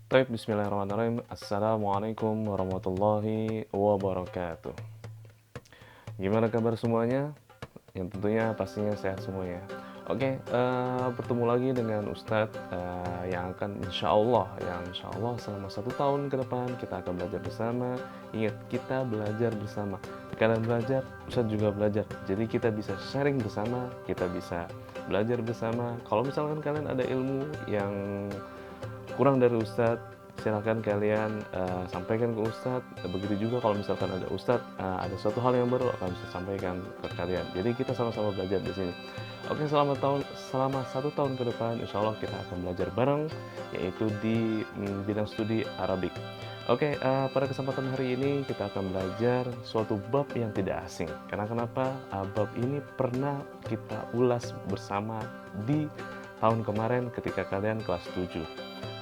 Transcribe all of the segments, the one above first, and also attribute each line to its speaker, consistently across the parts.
Speaker 1: Baik, bismillahirrahmanirrahim. Assalamualaikum warahmatullahi wabarakatuh. Gimana kabar semuanya? Yang tentunya pastinya sehat semuanya. Oke, bertemu lagi dengan Ustadz yang akan insya Allah selama 1 tahun ke depan kita akan belajar bersama. Ingat, kita belajar bersama. Kalian belajar, Ustadz juga belajar. Jadi kita bisa sharing bersama, kita bisa belajar bersama. Kalau misalkan kalian ada ilmu yang kurang dari Ustadz, silahkan kalian sampaikan ke Ustadz. Begitu juga kalau misalkan ada Ustadz, ada suatu hal yang baru akan saya sampaikan ke kalian. Jadi kita sama-sama belajar di sini. Oke, selama 1 tahun ke depan, insya Allah kita akan belajar bareng, yaitu di bidang studi Arabik. Oke, pada kesempatan hari ini kita akan belajar suatu bab yang tidak asing. Karena kenapa? Bab ini pernah kita ulas bersama di tahun kemarin ketika kalian kelas 7.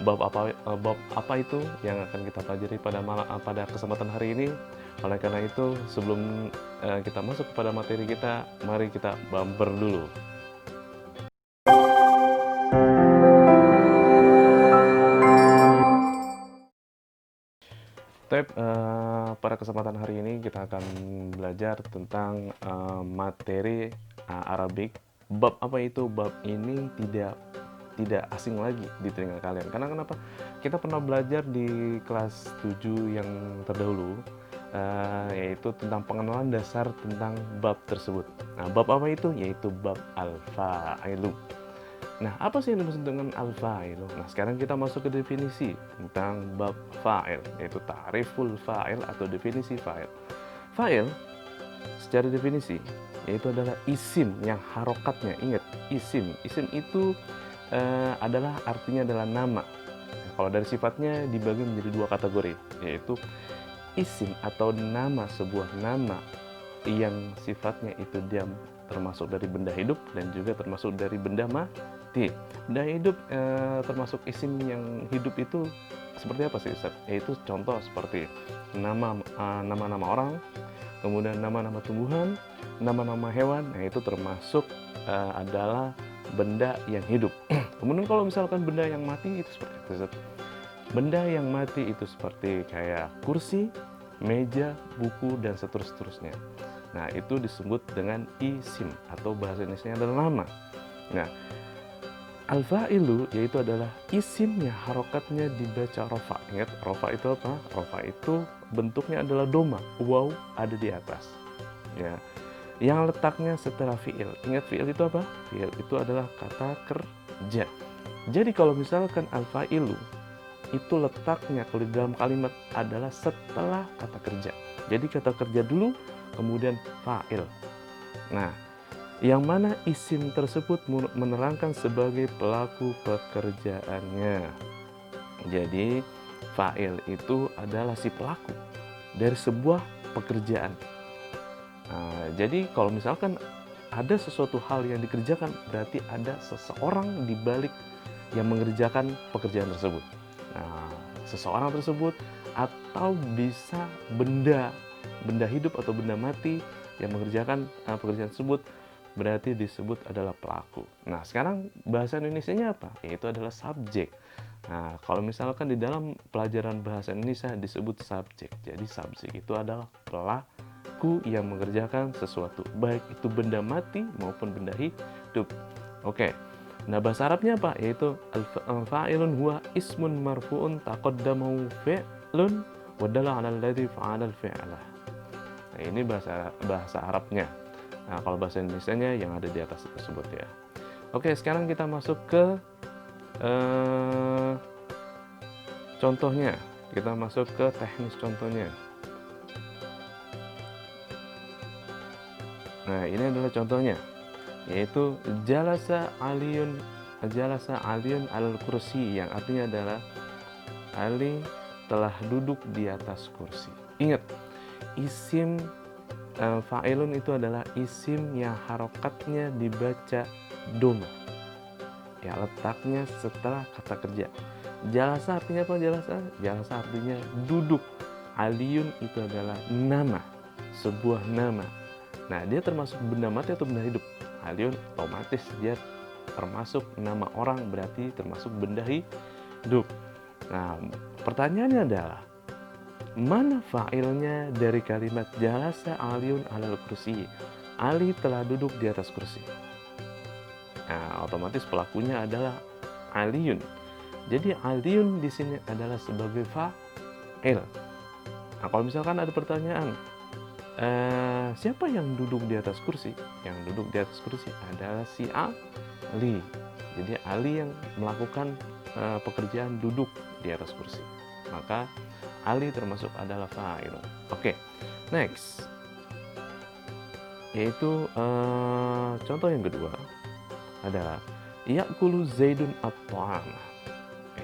Speaker 1: Bab apa itu yang akan kita pelajari pada kesempatan hari ini? Oleh karena itu, sebelum kita masuk kepada materi kita, mari kita bumper dulu. Pada kesempatan hari ini kita akan belajar tentang materi Arabik. Bab apa itu? Bab ini tidak asing lagi di telinga kalian. Karena kenapa? Kita pernah belajar di kelas 7 yang terdahulu, yaitu tentang pengenalan dasar tentang bab tersebut. Nah, bab apa itu? Yaitu bab al-fa'ilu. Nah, apa sih yang dimaksud dengan al-fa'ilu? Nah, sekarang kita masuk ke definisi tentang bab fa'il, yaitu ta'riful fa'il atau definisi fa'il. Fa'il secara definisi yaitu adalah isim yang harokatnya, ingat, isim itu artinya adalah nama. Kalau dari sifatnya dibagi menjadi 2 kategori, yaitu isim atau nama, sebuah nama yang sifatnya itu dia termasuk dari benda hidup dan juga termasuk dari benda mati. Benda hidup termasuk isim yang hidup itu seperti apa sih, Ustaz? Yaitu contoh seperti nama-nama orang, kemudian nama-nama tumbuhan, nama-nama hewan. Nah, itu termasuk adalah benda yang hidup. Kemudian kalau misalkan benda yang mati itu seperti apa, Ustaz? Benda yang mati itu seperti kayak kursi, meja, buku, dan seterusnya. Nah, itu disebut dengan isim atau bahasa Indonesia adalah nama. Nah, al-fa'ilu yaitu adalah isim yang harokatnya dibaca rofa. Ingat, rofa itu apa? Rofa itu bentuknya adalah doma, waw ada di atas. Ya, yang letaknya setelah fi'il. Ingat, fi'il itu apa? Fi'il itu adalah kata kerja. Jadi kalau misalkan al-fa'ilu itu letaknya kalau di dalam kalimat adalah setelah kata kerja. Jadi kata kerja dulu, kemudian fa'il. Nah, yang mana isim tersebut menerangkan sebagai pelaku pekerjaannya. Jadi fa'il itu adalah si pelaku dari sebuah pekerjaan. Nah, jadi kalau misalkan ada sesuatu hal yang dikerjakan, berarti ada seseorang di balik yang mengerjakan pekerjaan tersebut. Nah, seseorang tersebut atau bisa benda hidup atau benda mati yang mengerjakan pekerjaan tersebut berarti disebut adalah pelaku. Nah, sekarang bahasa Indonesianya apa? Yaitu adalah subjek. Nah, kalau misalkan di dalam pelajaran bahasa Indonesia disebut subjek. Jadi subjek itu adalah pelaku yang mengerjakan sesuatu, baik itu benda mati maupun benda hidup. Oke. Nah, bahasa Arabnya apa? Yaitu al-fa'ilun huwa ismun marfu'un taqaddamahu fi'lun wa dalla 'ala alladhi fa'ala al-fi'la. Nah, ini bahasa Arabnya. Nah, kalau bahasa Indonesianya yang ada di atas tersebut ya. Oke, sekarang kita masuk ke contohnya. Kita masuk ke teknis contohnya. Nah, ini adalah contohnya, yaitu jalasa aliyun al-kursi, yang artinya adalah Ali telah duduk di atas kursi. Ingat, isim fa'ilun itu adalah isim yang harokatnya dibaca doma. Ya, letaknya setelah kata kerja. Jalasa artinya apa? Jalasa artinya duduk. Aliyun itu adalah nama, sebuah nama. Nah, dia termasuk benda mati atau benda hidup? Aliyun otomatis dia termasuk nama orang, berarti termasuk benda hidup. Nah, pertanyaannya adalah, mana fa'ilnya dari kalimat jalasa Aliun alal kursi? Ali telah duduk di atas kursi. Nah, otomatis pelakunya adalah Aliun. Jadi Aliun di sini adalah sebagai fa'il. Nah, kalau misalkan ada pertanyaan, siapa yang duduk di atas kursi? Yang duduk di atas kursi adalah si Ali. Jadi Ali yang melakukan pekerjaan duduk di atas kursi. Maka Ali termasuk adalah fa'il. Oke, next. Yaitu contoh yang kedua adalah ya'kulu Zaidun at-ta'ama.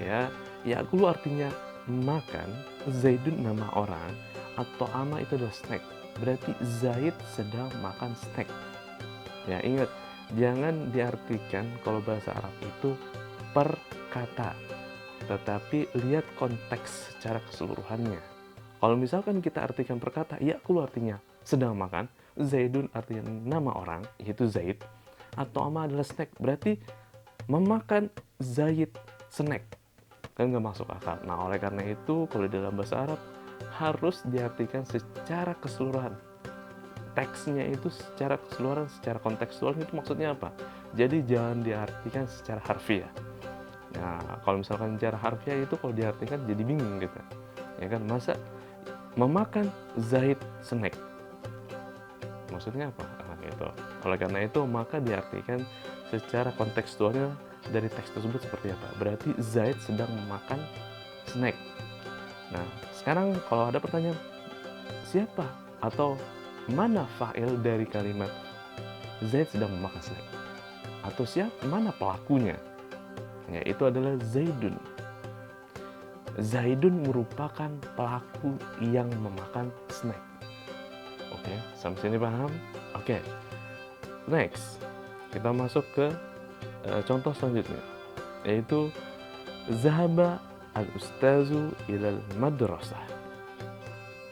Speaker 1: Ya, ya'kulu artinya makan, Zaidun nama orang, at-ta'ama itu adalah snack. Berarti Zaid sedang makan snack. Ya, ingat, jangan diartikan kalau bahasa Arab itu per kata, tetapi lihat konteks secara keseluruhannya. Kalau misalkan kita artikan per kata, ya'kulu artinya sedang makan, Zaidun artinya nama orang, yaitu Zaid, atau ama adalah snack, berarti memakan Zaid snack, kan nggak masuk akal. Nah, oleh karena itu kalau dalam bahasa Arab harus diartikan secara keseluruhan. Teksnya itu secara keseluruhan, secara kontekstual itu maksudnya apa? Jadi jangan diartikan secara harfiah. Nah, kalau misalkan secara harfiah itu kalau diartikan jadi bingung gitu. Ya kan, masa memakan Zaid snack? Maksudnya apa? Nah, gitu. Oleh karena itu maka diartikan secara kontekstualnya dari teks tersebut seperti apa. Berarti Zaid sedang memakan snack. Nah, sekarang kalau ada pertanyaan, siapa atau mana fa'il dari kalimat Zaid sedang memakan snack? Atau mana pelakunya? Ya, itu adalah Zaidun. Zaidun merupakan pelaku yang memakan snack. Oke, sampai sini paham? Oke, next. Kita masuk ke contoh selanjutnya, yaitu zahaba al-ustazu ilal madrasah.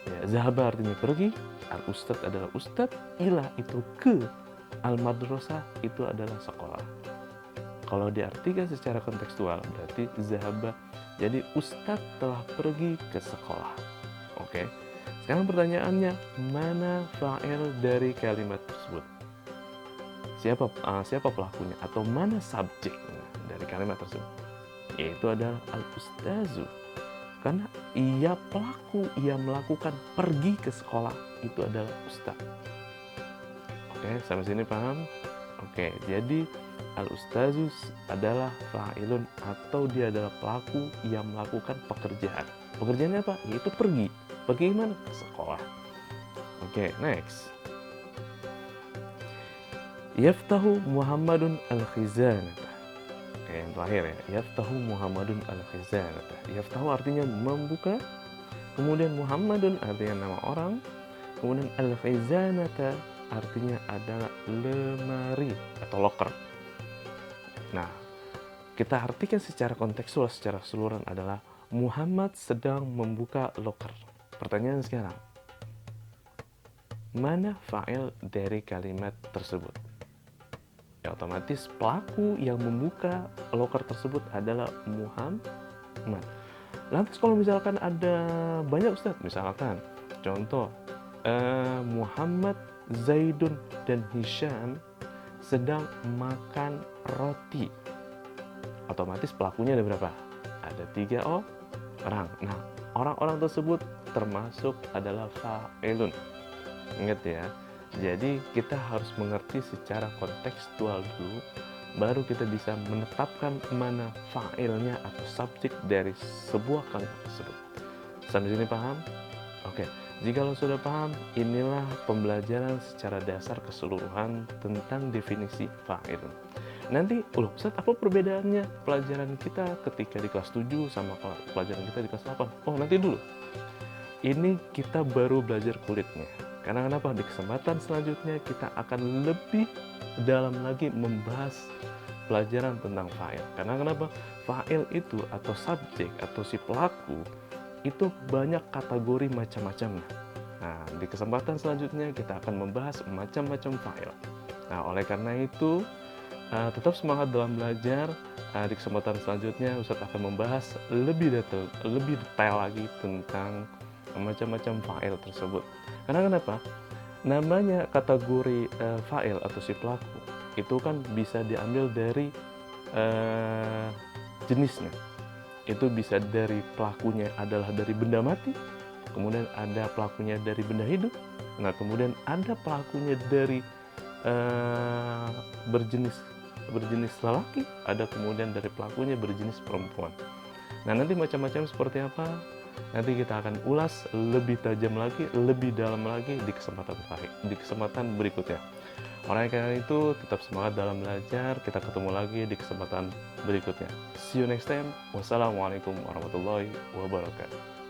Speaker 1: Ya, zahaba artinya pergi, al-ustad adalah ustad, ila itu ke, al-madrasah itu adalah sekolah. Kalau diartikan secara kontekstual berarti zahaba, jadi ustad telah pergi ke sekolah. Oke. Sekarang pertanyaannya, mana fa'il dari kalimat tersebut? Siapa pelakunya atau mana subjeknya dari kalimat tersebut? Yaitu adalah al-ustazu. Karena ia pelaku, ia melakukan pergi ke sekolah, itu adalah ustaz. Oke, sampai sini paham? Oke, jadi al-ustazu adalah fa'ilun atau dia adalah pelaku yang melakukan pekerjaan. Pekerjaannya apa? Yaitu pergi. Pergi mana? Ke sekolah. Oke, next. Yaftahu Muhammadun al-khizanata. Oke, yang terakhir ya. Yaftahu Muhammadun al-khizanata. Yaftahu artinya membuka, kemudian Muhammadun artinya nama orang, kemudian al-khizanata artinya adalah lemari atau loker. Nah, kita artikan secara kontekstual, secara keseluruhan adalah Muhammad sedang membuka loker. Pertanyaan sekarang, mana fa'il dari kalimat tersebut? Ya, otomatis pelaku yang membuka loker tersebut adalah Muhammad. Lantas kalau misalkan ada banyak ustaz, misalkan contoh Muhammad, Zaidun, dan Hisham sedang makan roti. Otomatis pelakunya ada berapa? Ada 3 orang. Nah, orang-orang tersebut termasuk adalah fa'ilun. Ingat ya, jadi kita harus mengerti secara kontekstual dulu, baru kita bisa menetapkan mana fa'ilnya atau subjek dari sebuah kalimat tersebut. Sampai sini paham? Oke, jika lo sudah paham, inilah pembelajaran secara dasar keseluruhan tentang definisi fa'ilun. Nanti, Ustaz, apa perbedaannya pelajaran kita ketika di kelas 7 sama pelajaran kita di kelas 8? Oh, nanti dulu. Ini kita baru belajar kulitnya. Karena kenapa? Di kesempatan selanjutnya kita akan lebih dalam lagi membahas pelajaran tentang fa'il. Karena kenapa? Fa'il itu atau subjek atau si pelaku itu banyak kategori macam-macamnya. Nah, di kesempatan selanjutnya kita akan membahas macam-macam fa'il. Nah, oleh karena itu Tetap semangat dalam belajar. Di kesempatan selanjutnya Ustadz akan membahas lebih detail lagi tentang macam-macam fa'il tersebut. Karena kenapa? Namanya kategori, fa'il atau si pelaku, itu kan bisa diambil dari, eee, jenisnya. Itu bisa dari pelakunya adalah dari benda mati, kemudian ada pelakunya dari benda hidup, nah kemudian ada pelakunya dari, eee, berjenis berjenis lelaki, ada kemudian dari pelakunya berjenis perempuan. Nah, nanti macam-macam seperti apa, nanti kita akan ulas lebih tajam lagi, lebih dalam lagi di kesempatan berikutnya. Oleh karena itu, tetap semangat dalam belajar. Kita ketemu lagi di kesempatan berikutnya. See you next time. Wassalamualaikum warahmatullahi wabarakatuh.